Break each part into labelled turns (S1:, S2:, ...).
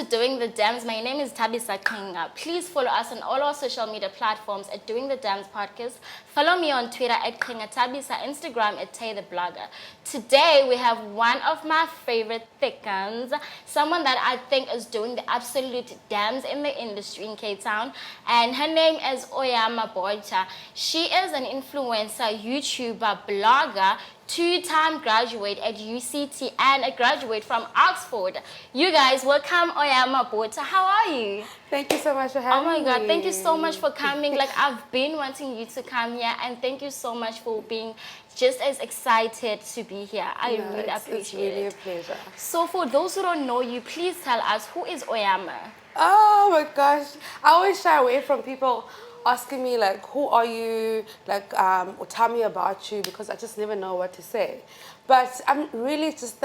S1: to Doing the Damnz. My name is Tabisa Kinga. Please follow us on all our social media platforms at Doing the Damnz Podcast. Follow me on Twitter at Kinga Tabisa, Instagram at Tay the Blogger. Today we have one of my favorite thickens, someone that I think is doing the absolute damns in the industry in Cape Town, and her name is Oyama Botha. She is an influencer, YouTuber, blogger, two-time graduate at UCT and a graduate from Oxford. You guys, welcome Oyama Botha. How are you?
S2: Thank you so much for having me.
S1: Oh my God, thank you so much for coming. Like, I've been wanting you to come here, and thank you so much for being just as excited to be here. I really appreciate it.
S2: It's really a pleasure.
S1: So for those who don't know you, please tell us, who is Oyama?
S2: Oh my gosh. I always shy away from people asking me like, who are you, like, or tell me about you, because I just never know what to say. But I'm really just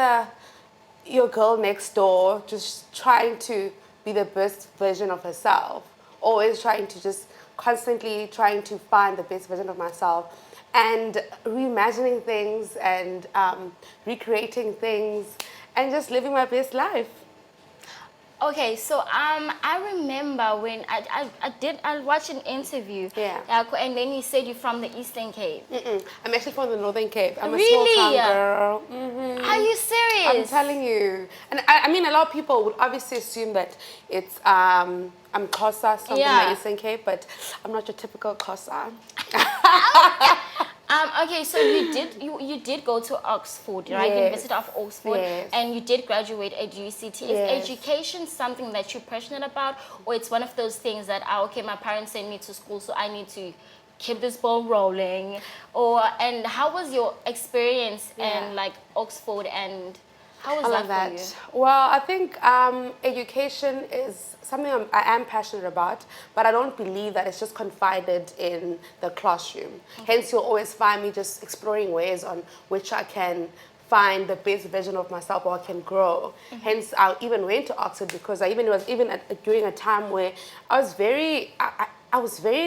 S2: your girl next door, just trying to be the best version of herself. Always trying to just constantly trying to find the best version of myself and reimagining things and recreating things and just living my best life.
S1: Okay, so I remember when I watched an interview.
S2: Yeah.
S1: And then you said you're from the Eastern Cape.
S2: I'm actually from the Northern Cape. I'm
S1: Really?
S2: a small town girl.
S1: Are you serious?
S2: I'm telling you. And I mean, a lot of people would obviously assume that it's I'm Xhosa, something like Eastern Cape, but I'm not your typical Xhosa.
S1: Okay, so you did go to Oxford, right?
S2: Yes.
S1: University of Oxford,
S2: Yes.
S1: and you did graduate at UCT. Is education something that you're passionate about, or it's one of those things that okay, my parents sent me to school, so I need to keep this ball rolling? And how was your experience in like Oxford, and how was that for you?
S2: Well, I think education is something I am passionate about, but I don't believe that it's just confided in the classroom. Hence, you'll always find me just exploring ways on which I can find the best version of myself, or I can grow. Hence, I even went to Oxford because during a time where I was very,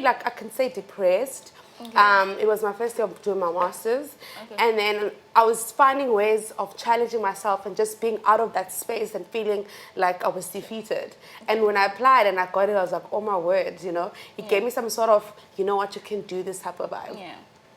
S2: like, I can say depressed. It was my first year of doing my master's, and then I was finding ways of challenging myself and just being out of that space and feeling like I was defeated. And when I applied and I got it, I was like, oh my word, you know, it gave me some sort of, you know what, you can do this type of vibe.
S1: Yeah.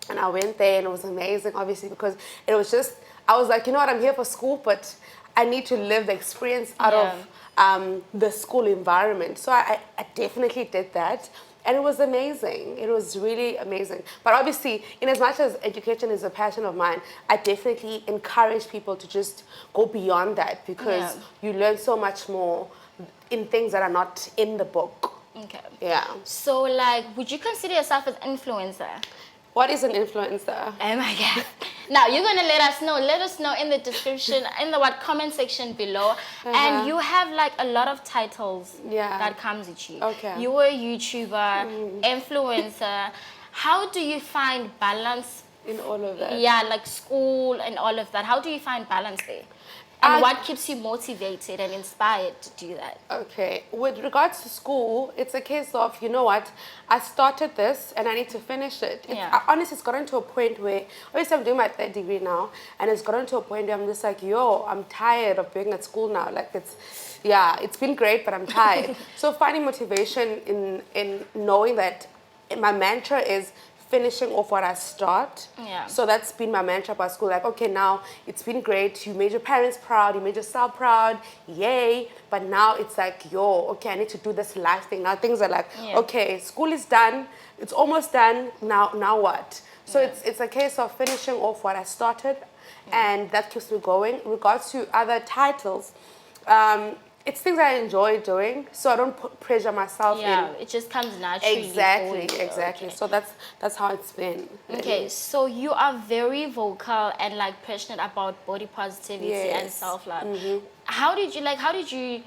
S2: And I went there and it was amazing, obviously, because it was just, I was like, you know what, I'm here for school, but I need to live the experience out of the school environment. So I definitely did that. And it was amazing. It was really amazing. But obviously, in as much as education is a passion of mine, I definitely encourage people to just go beyond that, because you learn so much more in things that are not in the book.
S1: Okay.
S2: Yeah.
S1: So, like, would you consider yourself an influencer?
S2: What is an influencer?
S1: Oh my God. Now, you're going to let us know. Let us know in the description, in the comment section below. And you have like a lot of titles that comes with you.
S2: Okay.
S1: You were a YouTuber, influencer. How do you find balance
S2: in all of that?
S1: Yeah, like school and all of that. How do you find balance there? And what keeps you motivated and inspired to do that? Okay.
S2: With regards to school, it's a case of, you know what, I started this and I need to finish it. Honestly, it's gotten to a point where, obviously I'm doing my third degree now, and it's gotten to a point where I'm just like, yo, I'm tired of being at school now. Like, it's been great, but I'm tired. So finding motivation in knowing that my mantra is finishing off what I start.
S1: Yeah.
S2: So that's been my mantra about school. Like, okay, now it's been great. You made your parents proud. You made yourself proud. Yay. But now it's like, yo, okay, I need to do this life thing. Now things are like, okay, school is done. It's almost done. Now what? So it's a case of finishing off what I started, and that keeps me going. In regards to other titles, it's things I enjoy doing, so I don't pressure myself in.
S1: Yeah, it just comes naturally.
S2: Exactly.
S1: Okay.
S2: So that's how it's been.
S1: Okay, so you are very vocal and like passionate about body positivity and self-love. How did you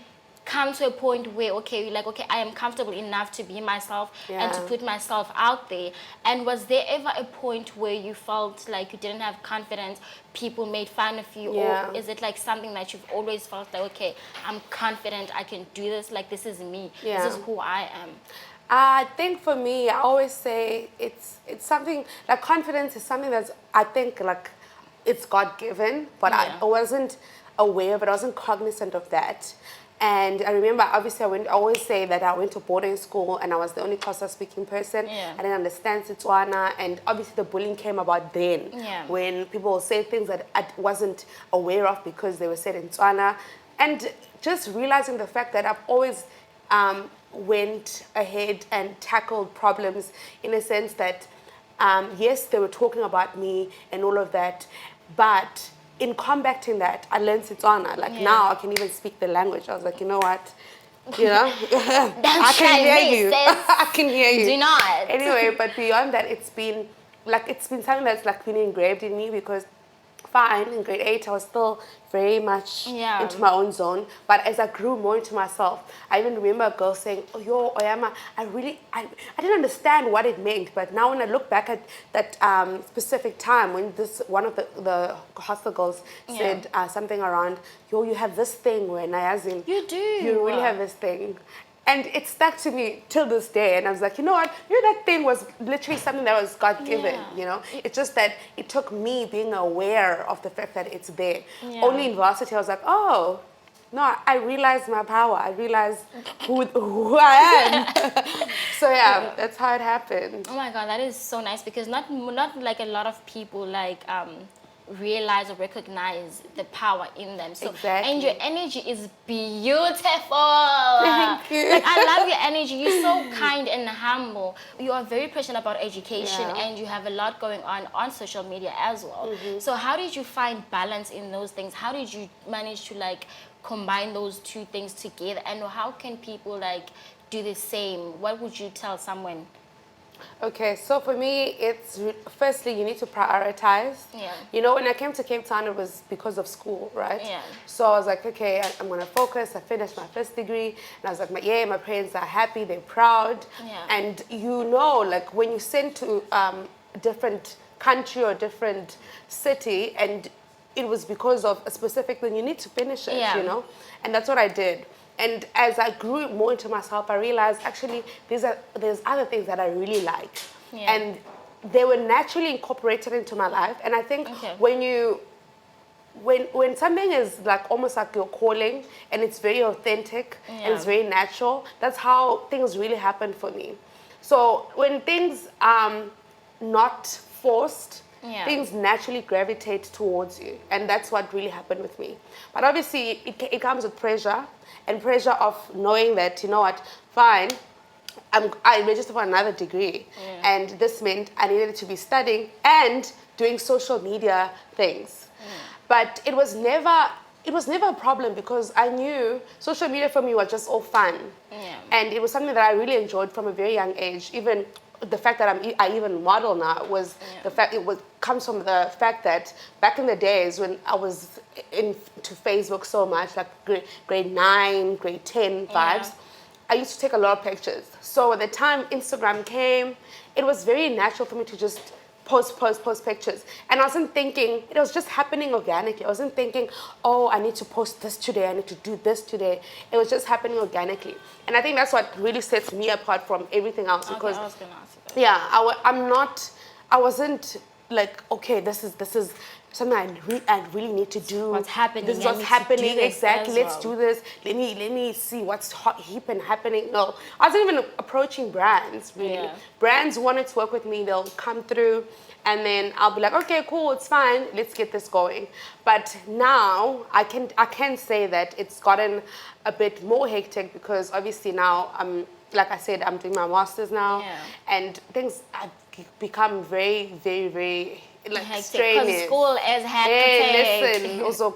S1: come to a point where okay, I am comfortable enough to be myself and to put myself out there? And was there ever a point where you felt like you didn't have confidence, people made fun of you, or is it like something that you've always felt like, okay, I'm confident, I can do this, like this is me, this is who I am?
S2: I think for me, I always say it's something, like confidence is something that's, I think, like, it's God-given, but I wasn't aware of it, I wasn't cognizant of that. And I remember, obviously, I always say that I went to boarding school and I was the only Xhosa speaking person.
S1: Yeah.
S2: I didn't understand Setswana, and obviously the bullying came about then,
S1: Yeah.
S2: when people would say things that I wasn't aware of because they were said in Tswana. And just realizing the fact that I've always went ahead and tackled problems in a sense that, yes, they were talking about me and all of that, but in combating that, I learned Setswana. Like now, I can even speak the language. I was like, you know what? You know, I can hear you. I can hear you.
S1: Do not.
S2: Anyway, but beyond that, it's been something that's like been engraved in me because, fine, in grade 8, I was still very much into my own zone. But as I grew more into myself, I even remember a girl saying, "Oh, yo, Oyama, I didn't understand what it meant." But now when I look back at that specific time when one of the hostel girls said something around, "Yo, you have this thing," when I asked him,
S1: You do.
S2: You really have this thing. And it stuck to me till this day. And I was like, you know what? That thing was literally something that was God-given, you know? It's just that it took me being aware of the fact that it's there. Only in varsity, I was like, oh, no, I realized my power. I realized who I am. So that's how it happened.
S1: Oh my God, that is so nice, because not like a lot of people like realize or recognize the power in them. So and your energy is beautiful.
S2: Thank you.
S1: Like, I love your energy. You're so kind and humble. You are very passionate about education, and you have a lot going on social media as well. So how did you find balance in those things? How did you manage to like combine those two things together, and how can people like do the same? What would you tell someone?
S2: Okay, so for me, it's firstly, you need to prioritize. You know, when I came to Cape Town, it was because of school, right? So I was like, okay, I'm going to focus. I finished my first degree, and I was like, my parents are happy, they're proud. And you know, like when you send to a different country or different city, and it was because of a specific thing, you need to finish it, you know? And that's what I did. And as I grew more into myself, I realized actually there's other things that I really like. And they were naturally incorporated into my life. And I think when something is like almost like your calling and it's very authentic and it's very natural, that's how things really happen for me. So when things are not forced, things naturally gravitate towards you. And that's what really happened with me. But obviously it comes with pressure. And pressure of knowing that, you know what, fine, I registered for another degree. And this meant I needed to be studying and doing social media things. But it was never a problem because I knew social media for me was just all fun. And it was something that I really enjoyed from a very young age. Even the fact that I even model now was the fact comes from the fact that back in the days when I was into Facebook so much, like grade 9, grade 10 vibes, I used to take a lot of pictures. So at the time Instagram came, it was very natural for me to just post pictures. And I wasn't thinking, it was just happening organically. I wasn't thinking, oh, I need to post this today, I need to do this today. It was just happening organically. And I think that's what really sets me apart from everything else. Because
S1: I was going to ask you that.
S2: I wasn't like, okay, this is something I really need to do.
S1: What's happening?
S2: This is what's happening. Exactly. Let's do this. Let me see what's hip and happening. No, I wasn't even approaching brands really. Brands wanted to work with me. They'll come through, and then I'll be like, okay, cool, it's fine. Let's get this going. But now I can say that it's gotten a bit more hectic because obviously now like I said, I'm doing my master's now, and things have become very, very, very like strenuous.
S1: Because school is hectic.
S2: Hey, listen, also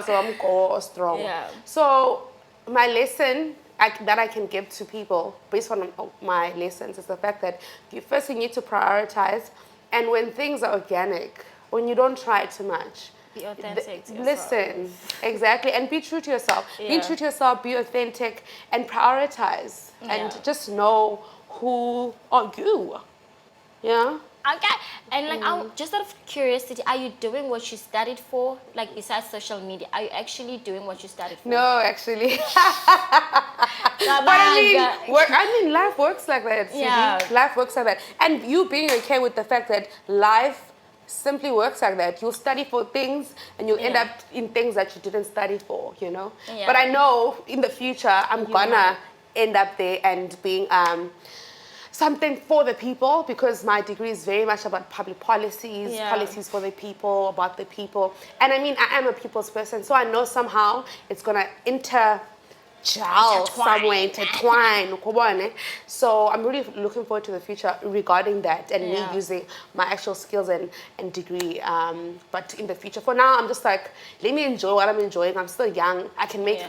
S2: I'm strong. So my lesson that I can give to people based on my lessons is the fact that you first need to prioritize, and when things are organic, when you don't try too much,
S1: be authentic to yourself.
S2: Listen, exactly, and be true to yourself. Be true to yourself, be authentic, and prioritize, and just know who are you. Yeah.
S1: Okay. And like, just out of curiosity, are you doing what you studied for? Like, besides social media, are you actually doing what you studied for?
S2: No, actually. But I mean, life works like that. Life works like that. And you being okay with the fact that life simply works like that. You'll study for things and you'll end
S1: Yeah.
S2: up in things that you didn't study for, you know?
S1: Yeah.
S2: But I know in the future I'm gonna
S1: might.
S2: end up there and being something for the people, because my degree is very much about public policies,
S1: Yeah.
S2: policies for the people, about the people. And I mean, I am a people's person, so I know somehow it's gonna somewhere, intertwine. Ukubone. So I'm really looking forward to the future regarding that and
S1: Yeah.
S2: me using my actual skills and degree. But in the future, for now, I'm just like, let me enjoy what I'm enjoying. I'm still young. I can make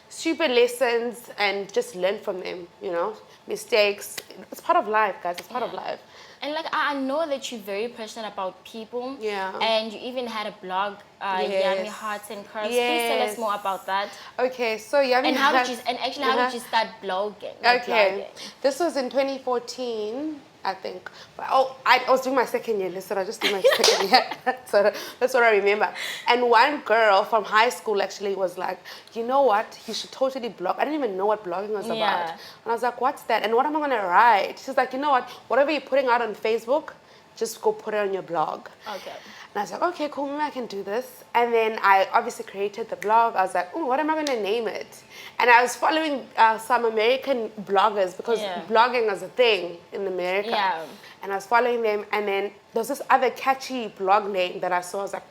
S2: stupid lessons and just learn from them, you know, mistakes. It's part of life, guys. It's part of life.
S1: And like I know that you're very passionate about people.
S2: Yeah.
S1: And you even had a blog,
S2: Yes.
S1: Yummy Hearts and Curves. Please tell us
S2: Yes.
S1: more about that.
S2: Okay, so Yummy
S1: And how did
S2: has-
S1: you? And actually, how did you start blogging?
S2: Okay, this was in 2014, I think. But, I was doing my second year. Listen, I just did my second year. So that's what I remember. And one girl from high school actually was like, you know what? You should totally blog. I didn't even know what blogging was
S1: Yeah.
S2: about. And I was like, what's that? And what am I going to write? She's like, you know what? Whatever you're putting out on Facebook, just go put it on your blog.
S1: Okay.
S2: And I was like, okay, cool, maybe I can do this. And then I obviously created the blog. I was like, oh, what am I going to name it? And I was following some American bloggers, because
S1: Yeah.
S2: blogging is a thing in America.
S1: Yeah.
S2: And I was following them. And then there was this other catchy blog name that I saw. I was like,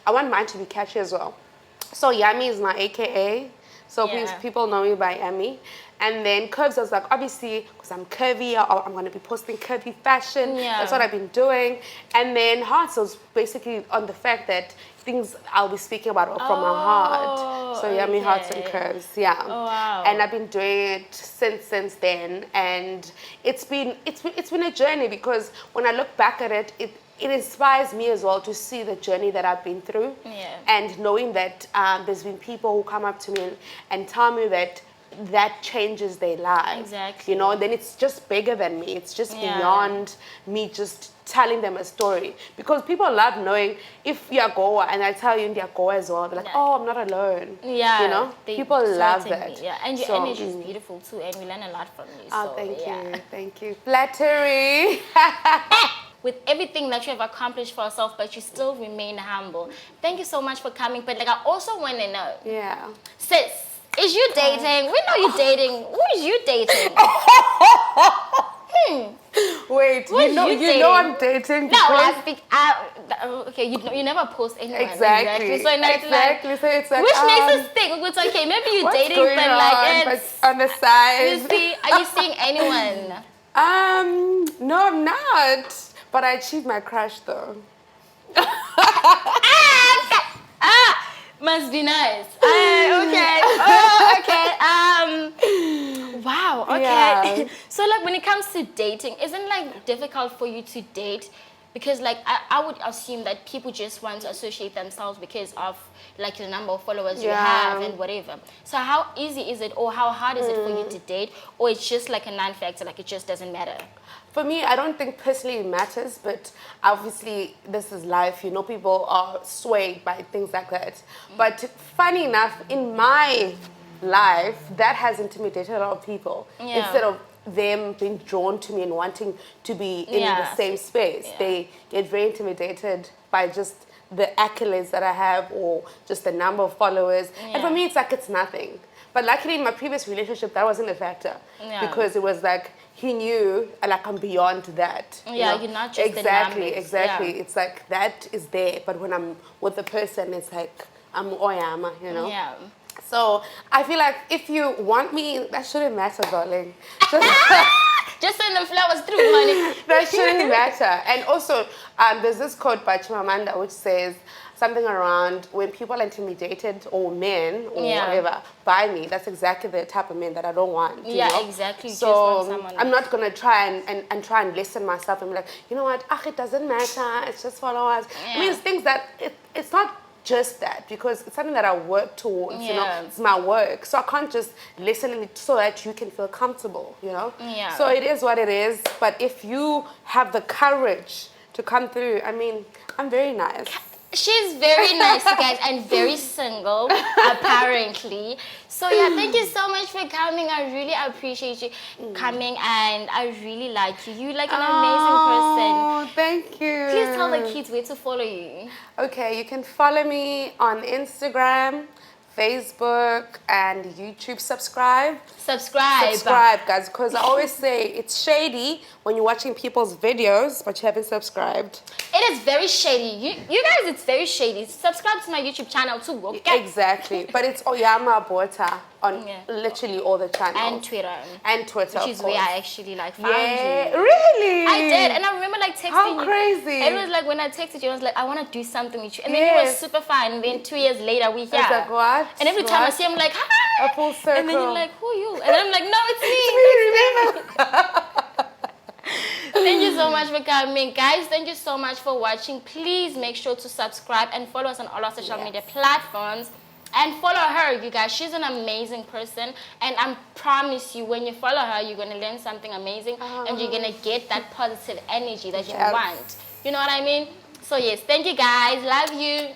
S2: I want mine to be catchy as well. So Yummy is my AKA. So
S1: Yeah.
S2: people know me by Yummy. And then Curves, I was like, obviously, because I'm curvy, I'm going to be posting curvy fashion.
S1: Yeah.
S2: That's what I've been doing. And then Hearts was basically on the fact that things I'll be speaking about are from my heart. So Yummy Hearts and
S1: okay.
S2: Curves, yeah.
S1: Oh, wow.
S2: And I've been doing it since then. And it's been a journey, because when I look back at it, it inspires me as well to see the journey that I've been through.
S1: Yeah.
S2: And knowing that there's been people who come up to me and tell me that changes their lives.
S1: Exactly.
S2: You know, and then it's just bigger than me. It's just
S1: Yeah.
S2: beyond me just telling them a story. Because people love knowing if you're Goa and I tell you you're Goa as well, they're like,
S1: Yeah.
S2: oh, I'm not alone.
S1: Yeah.
S2: You know? People love
S1: certainly,
S2: that.
S1: Yeah. And your
S2: So,
S1: energy is beautiful too, and we learn a lot from you.
S2: Oh,
S1: so,
S2: thank
S1: yeah.
S2: you. Thank you. Flattery.
S1: With everything that you have accomplished for yourself, but you still remain humble. Thank you so much for coming. But like, I also want to know,
S2: Yeah.
S1: sis, is you dating? We know you're dating. Who is you dating?
S2: Wait,
S1: Who is
S2: you know
S1: dating?
S2: I'm dating
S1: No,
S2: because
S1: I speak. Okay, you never post anyone.
S2: exactly.
S1: So now it's
S2: exactly.
S1: like,
S2: So it's like,
S1: which makes us think. It's okay. Maybe you're
S2: what's
S1: dating,
S2: going
S1: but
S2: on?
S1: like
S2: But
S1: it's.
S2: on the side.
S1: You see, are you seeing anyone?
S2: No, I'm not. But I achieved my crush though.
S1: Must be nice. Okay. Oh, okay. Wow. Okay.
S2: Yeah.
S1: So, like, when it comes to dating, isn't it, like, difficult for you to date? Because, like, I would assume that people just want to associate themselves because of, like, the number of followers you
S2: Yeah.
S1: have and whatever. So, how easy is it, or how hard is it for you to date, or it's just like a non-factor, like it just doesn't matter?
S2: For me, I don't think personally it matters, but obviously this is life. You know, people are swayed by things like that. But funny enough, in my life, that has intimidated a lot of people.
S1: Yeah.
S2: Instead of them being drawn to me and wanting to be in
S1: Yeah.
S2: the same space,
S1: Yeah.
S2: they get very intimidated by just the accolades that I have or just the number of followers. And for
S1: Yeah.
S2: me, it's like it's nothing. But luckily, in my previous relationship, that wasn't a factor.
S1: Yeah.
S2: Because it was like, he knew, like, I'm beyond that. you
S1: Yeah,
S2: know?
S1: you're not just the
S2: exactly,
S1: numbers,
S2: exactly.
S1: yeah.
S2: It's like that is there, but when I'm with the person, it's like I'm Oyama, you know.
S1: Yeah.
S2: So I feel like if you want me, that shouldn't matter, darling.
S1: Just send the flowers through, honey.
S2: That shouldn't matter. And also, there's this quote by Chimamanda which says something around when people are intimidated, or men, or
S1: Yeah.
S2: whatever, by me, that's exactly the type of men that I don't want. You
S1: Yeah,
S2: know?
S1: exactly. You
S2: So
S1: just want someone
S2: I'm not going to try and try and listen myself and be like, you know what, it doesn't matter, it's just followers. I mean,
S1: Yeah.
S2: it's things that, it's not just that, because it's something that I work towards, you know,
S1: Yeah.
S2: it's my work. So I can't just listen so that you can feel comfortable, you know?
S1: Yeah.
S2: So it is what it is, but if you have the courage to come through, I mean, I'm very nice.
S1: She's very nice, you guys, and very single, apparently. So yeah, thank you so much for coming. I really appreciate you coming, and I really like you. You're like an amazing person.
S2: Oh, thank you.
S1: Please tell the kids where to follow you.
S2: Okay, you can follow me on Instagram, Facebook, and YouTube. Subscribe, guys, because I always say it's shady when you're watching people's videos but you haven't subscribed.
S1: It is very shady. You guys, it's very shady. Subscribe to my YouTube channel too, okay?
S2: Exactly, but it's Oyama Botha on literally all the channels.
S1: And Twitter. Which is where I actually like found you.
S2: Really?
S1: I did, and I remember like texting you.
S2: How crazy.
S1: It was like when I texted you, I was like, I want to do something with you. And then you were super fun. And then 2 years later, we here.
S2: It's like, what?
S1: And every time I see him, I'm like, hi.
S2: A full circle.
S1: And then you're like, who are you? And then I'm like, no, it's me.
S2: Remember?
S1: Thank you so much for coming. Guys, thank you so much for watching. Please make sure to subscribe and follow us on all our social media platforms. And follow her, you guys. She's an amazing person. And I promise you, when you follow her, you're going to learn something amazing. And you're going to get that positive energy that you want. You know what I mean? So yes, thank you guys. Love you.